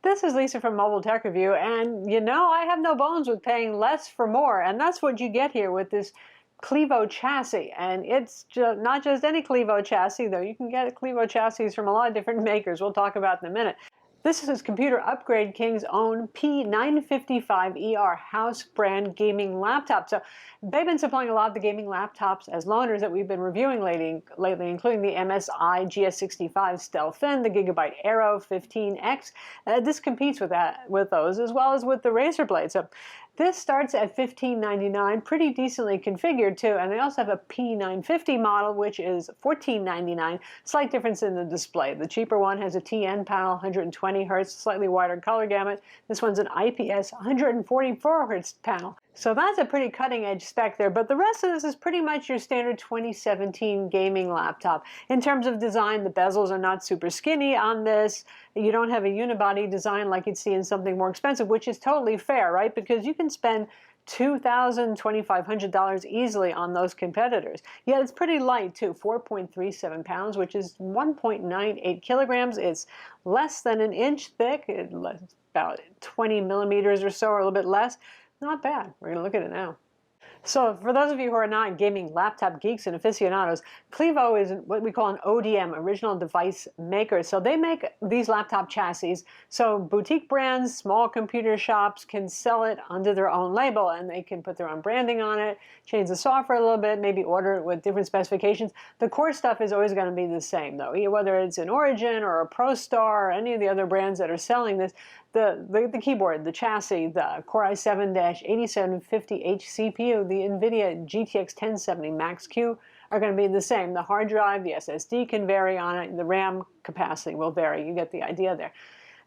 This is Lisa from Mobile Tech Review, and you know, I have no bones with paying less for more, and that's what you get here with this Clevo chassis. And it's not just any Clevo chassis, though. You can get Clevo chassis from a lot of different makers. We'll talk about in a minute. This is Computer Upgrade King's own P955ER house brand gaming laptop. So they've been supplying a lot of the gaming laptops as loaners that we've been reviewing lately, including the MSI GS65 Stealth Thin, the Gigabyte Aero 15X. This competes with those, as well as with the Razer Blade. So this starts at $15.99, pretty decently configured too, and they also have a P950 model, which is $14.99. Slight difference in the display. The cheaper one has a TN panel, 120 Hz, slightly wider color gamut. This one's an IPS 144 Hz panel. So that's a pretty cutting edge spec there, but the rest of this is pretty much your standard 2017 gaming laptop. In terms of design, the bezels are not super skinny on this. You don't have a unibody design like you'd see in something more expensive, which is totally fair, right? Because you can spend $2,000, $2,500 easily on those competitors. Yet it's pretty light too, 4.37 pounds, which is 1.98 kilograms. It's less than an inch thick, about 20 millimeters or so, or a little bit less. Not bad. We're going to look at it now. So for those of you who are not gaming laptop geeks and aficionados, Clevo is what we call an ODM, original device maker. So they make these laptop chassis so boutique brands, small computer shops can sell it under their own label, and they can put their own branding on it, change the software a little bit, maybe order it with different specifications. The core stuff is always going to be the same though, whether it's an Origin or a ProStar or any of the other brands that are selling this. The keyboard, the chassis, the Core i7-8750H CPU, the NVIDIA GTX 1070 Max-Q are going to be the same. The hard drive, the SSD can vary on it, the RAM capacity will vary. You get the idea there.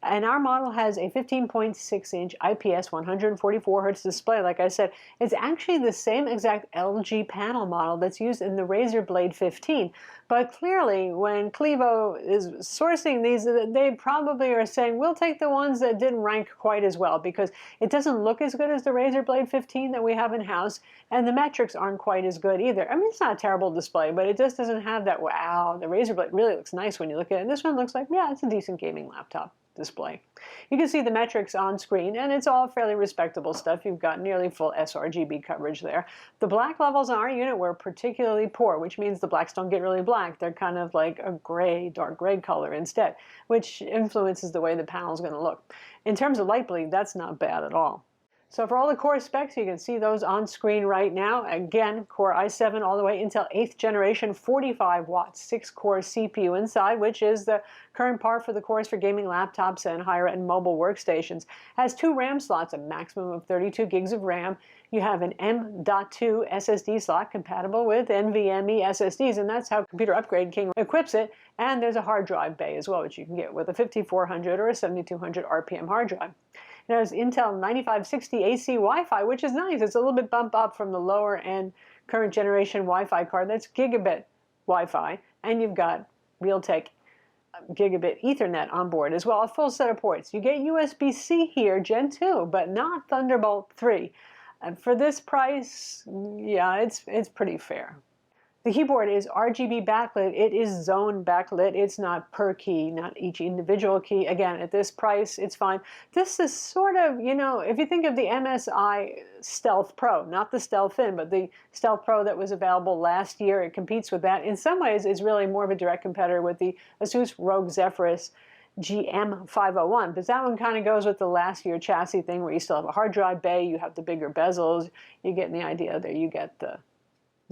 And our model has a 15.6-inch IPS 144 Hz display. Like I said, it's actually the same exact LG panel model that's used in the Razer Blade 15. But clearly, when Clevo is sourcing these, they probably are saying, we'll take the ones that didn't rank quite as well, because it doesn't look as good as the Razer Blade 15 that we have in-house, and the metrics aren't quite as good either. I mean, it's not a terrible display, but it just doesn't have that, wow, the Razer Blade really looks nice when you look at it. And this one looks like, yeah, it's a decent gaming laptop display. You can see the metrics on screen, and it's all fairly respectable stuff. You've got nearly full sRGB coverage there. The black levels on our unit were particularly poor, which means the blacks don't get really black. They're kind of like a gray, dark gray color instead, which influences the way the panel is going to look. In terms of light bleed, that's not bad at all. So for all the core specs, you can see those on screen right now. Again, Core i7 all the way, Intel 8th generation, 45 watts, 6-core CPU inside, which is the current par for the cores for gaming laptops and higher-end mobile workstations. Has 2 RAM slots, a maximum of 32 gigs of RAM. You have an M.2 SSD slot compatible with NVMe SSDs, and that's how Computer Upgrade King equips it. And there's a hard drive bay as well, which you can get with a 5400 or a 7200 RPM hard drive. It has Intel 9560 AC Wi-Fi, which is nice. It's a little bit bump up from the lower end current generation Wi-Fi card. That's gigabit Wi-Fi, and you've got Realtek gigabit Ethernet on board as well, a full set of ports. You get USB-C here, Gen 2, but not Thunderbolt 3. And for this price, yeah, it's pretty fair. The keyboard is RGB backlit. It is zone backlit. It's not per key, not each individual key. Again, at this price, it's fine. This is sort of, you know, if you think of the MSI Stealth Pro, not the Stealth Thin, but the Stealth Pro that was available last year, it competes with that. In some ways, it's really more of a direct competitor with the Asus ROG Zephyrus GM501, because that one kind of goes with the last year chassis thing where you still have a hard drive bay, you have the bigger bezels, you're getting the idea there, you get the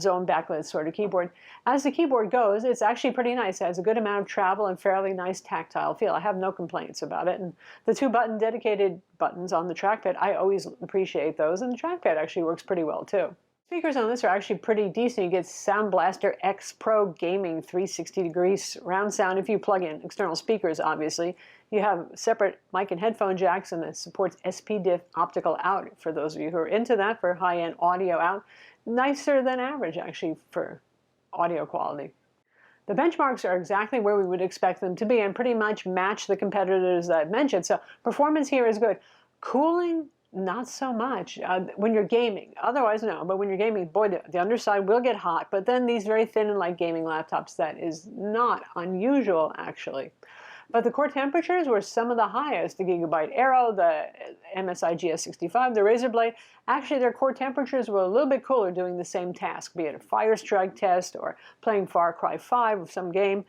zone backlit sort of keyboard. As the keyboard goes, it's actually pretty nice. It has a good amount of travel and fairly nice tactile feel. I have no complaints about it. And the 2 dedicated buttons on the trackpad, I always appreciate those, and the trackpad actually works pretty well too. Speakers on this are actually pretty decent. You get Sound Blaster X Pro Gaming 360-degree surround sound if you plug in external speakers, obviously. You have separate mic and headphone jacks, and it supports SPDIF optical out for those of you who are into that for high-end audio out. Nicer than average, actually, for audio quality. The benchmarks are exactly where we would expect them to be and pretty much match the competitors that I've mentioned. So performance here is good. Cooling, Not so much when you're gaming. Otherwise, no. But when you're gaming, boy, the underside will get hot. But then these very thin and light gaming laptops, that is not unusual, actually. But the core temperatures were some of the highest. The Gigabyte Aero, the MSI GS65, the Razer Blade, actually their core temperatures were a little bit cooler doing the same task, be it a Firestrike test or playing Far Cry 5 of some game.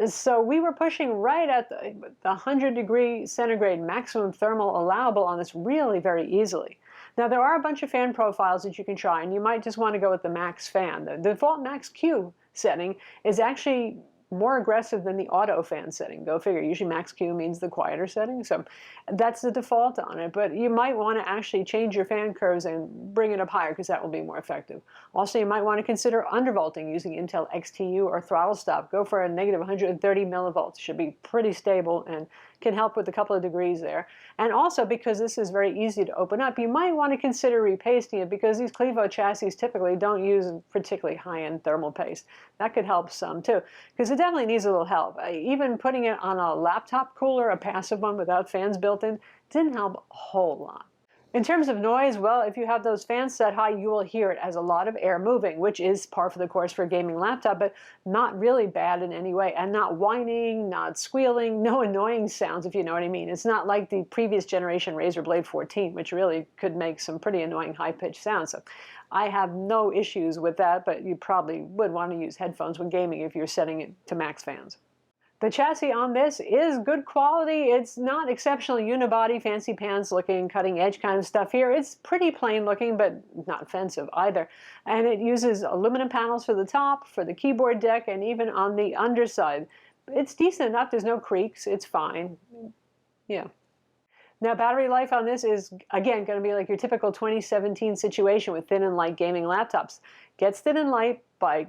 So we were pushing right at the 100-degree centigrade maximum thermal allowable on this really very easily. Now there are a bunch of fan profiles that you can try, and you might just want to go with the max fan. The default max Q setting is actually more aggressive than the auto fan setting. Go figure. Usually max Q means the quieter setting, so that's the default on it. But you might want to actually change your fan curves and bring it up higher because that will be more effective. Also, you might want to consider undervolting using Intel XTU or throttle stop. Go for a negative 130 millivolts. Should be pretty stable and can help with a couple of degrees there. And also, because this is very easy to open up, you might want to consider repasting it because these Clevo chassis typically don't use particularly high-end thermal paste. That could help some too, because it definitely needs a little help. Even putting it on a laptop cooler, a passive one without fans built in, didn't help a whole lot. In terms of noise, well, if you have those fans set high, you will hear it as a lot of air moving, which is par for the course for a gaming laptop, but not really bad in any way, and not whining, not squealing, no annoying sounds, if you know what I mean. It's not like the previous generation Razer Blade 14, which really could make some pretty annoying high-pitched sounds. So I have no issues with that, but you probably would want to use headphones when gaming if you're setting it to max fans. The chassis on this is good quality. It's not exceptional unibody, fancy pants looking, cutting edge kind of stuff here. It's pretty plain looking, but not offensive either. And it uses aluminum panels for the top, for the keyboard deck, and even on the underside. It's decent enough. There's no creaks. It's fine. Yeah. Now, battery life on this is, again, going to be like your typical 2017 situation with thin and light gaming laptops. Gets thin and light by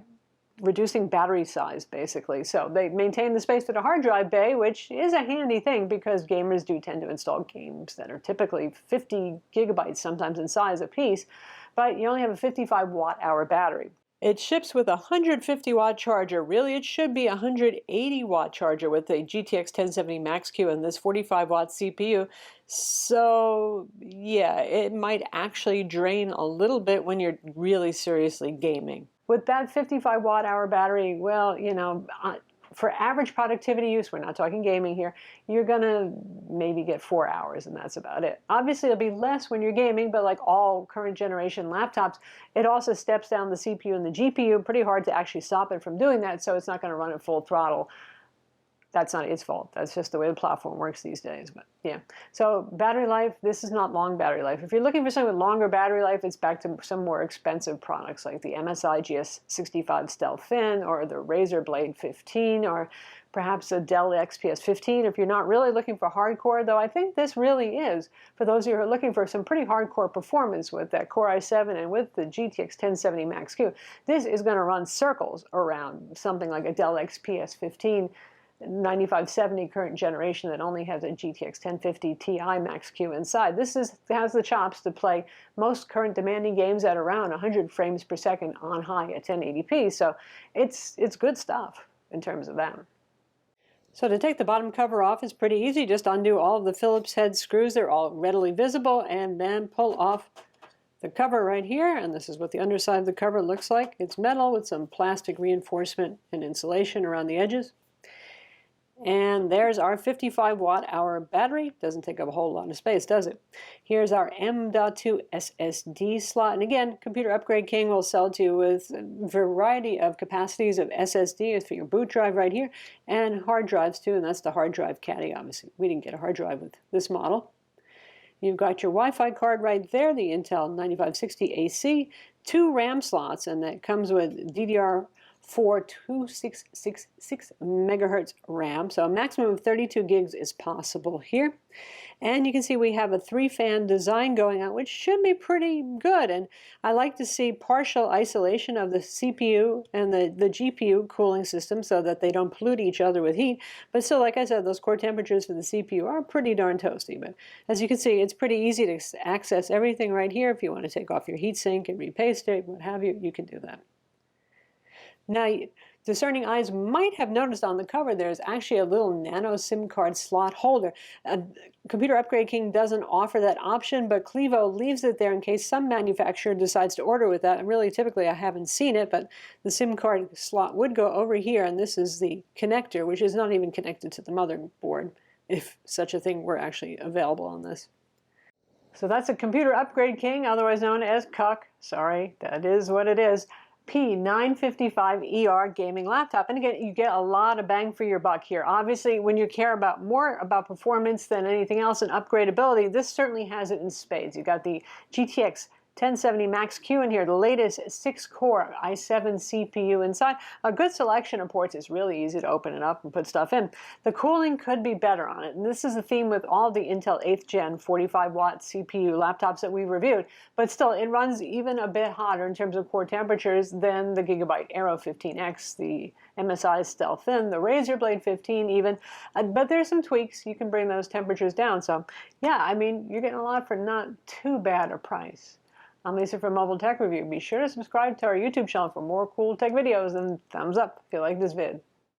reducing battery size, basically. So they maintain the space for the hard drive bay, which is a handy thing because gamers do tend to install games that are typically 50 gigabytes sometimes in size a piece, but you only have a 55 watt-hour battery. It ships with a 150-watt charger. Really, it should be a 180-watt charger with a GTX 1070 Max-Q and this 45-watt CPU. So, yeah, it might actually drain a little bit when you're really seriously gaming. With that 55 watt-hour battery, well, you know, for average productivity use, we're not talking gaming here, you're going to maybe get 4 hours, and that's about it. Obviously, it'll be less when you're gaming, but like all current generation laptops, it also steps down the CPU and the GPU. Pretty hard to actually stop it from doing that, so it's not going to run at full throttle. That's not its fault. That's just the way the platform works these days. But yeah. So battery life, this is not long battery life. If you're looking for something with longer battery life, it's back to some more expensive products like the MSI GS65 Stealth Fin or the Razer Blade 15 or perhaps a Dell XPS 15. If you're not really looking for hardcore, though I think this really is, for those of you who are looking for some pretty hardcore performance with that Core i7 and with the GTX 1070 Max-Q, this is going to run circles around something like a Dell XPS 15 9570 current generation that only has a GTX 1050 Ti Max-Q inside. This has the chops to play most current demanding games at around 100 frames per second on high at 1080p. So it's good stuff in terms of that. So to take the bottom cover off is pretty easy. Just undo all of the Phillips head screws. They're all readily visible, and then pull off the cover right here, and this is what the underside of the cover looks like. It's metal with some plastic reinforcement and insulation around the edges. And there's our 55 watt-hour battery. Doesn't take up a whole lot of space, does it? Here's our M.2 SSD slot. And again, Computer Upgrade King will sell to you with a variety of capacities of SSD for your boot drive right here, and hard drives too, and that's the hard drive caddy, obviously. We didn't get a hard drive with this model. You've got your Wi-Fi card right there, the Intel 9560 AC, 2 RAM slots, and that comes with DDR4 2666 megahertz RAM, so a maximum of 32 gigs is possible here. And you can see we have a 3-fan design going on, which should be pretty good. And I like to see partial isolation of the CPU and the GPU cooling system so that they don't pollute each other with heat. But still, like I said, those core temperatures for the CPU are pretty darn toasty. But as you can see, it's pretty easy to access everything right here. If you want to take off your heatsink and repaste it, what have you, you can do that. Now, discerning eyes might have noticed on the cover there's actually a little nano SIM card slot holder. Computer Upgrade King doesn't offer that option, but Clevo leaves it there in case some manufacturer decides to order with that. And really, typically, I haven't seen it, but the SIM card slot would go over here, and this is the connector, which is not even connected to the motherboard, if such a thing were actually available on this. So that's a Computer Upgrade King, otherwise known as CUC. Sorry, that is what it is. P955ER gaming laptop. And again, you get a lot of bang for your buck here. Obviously, when you care about more about performance than anything else and upgradability, this certainly has it in spades. You got the GTX 1070 Max-Q in here, the latest 6-core i7 CPU inside. A good selection of ports. It's really easy to open it up and put stuff in. The cooling could be better on it, and this is the theme with all the Intel 8th Gen 45-watt CPU laptops that we reviewed. But still, it runs even a bit hotter in terms of core temperatures than the Gigabyte Aero 15X, the MSI Stealth Thin, the Razer Blade 15 even. But there's some tweaks. You can bring those temperatures down. So yeah, I mean, you're getting a lot for not too bad a price. I'm Lisa from Mobile Tech Review. Be sure to subscribe to our YouTube channel for more cool tech videos, and thumbs up if you like this vid.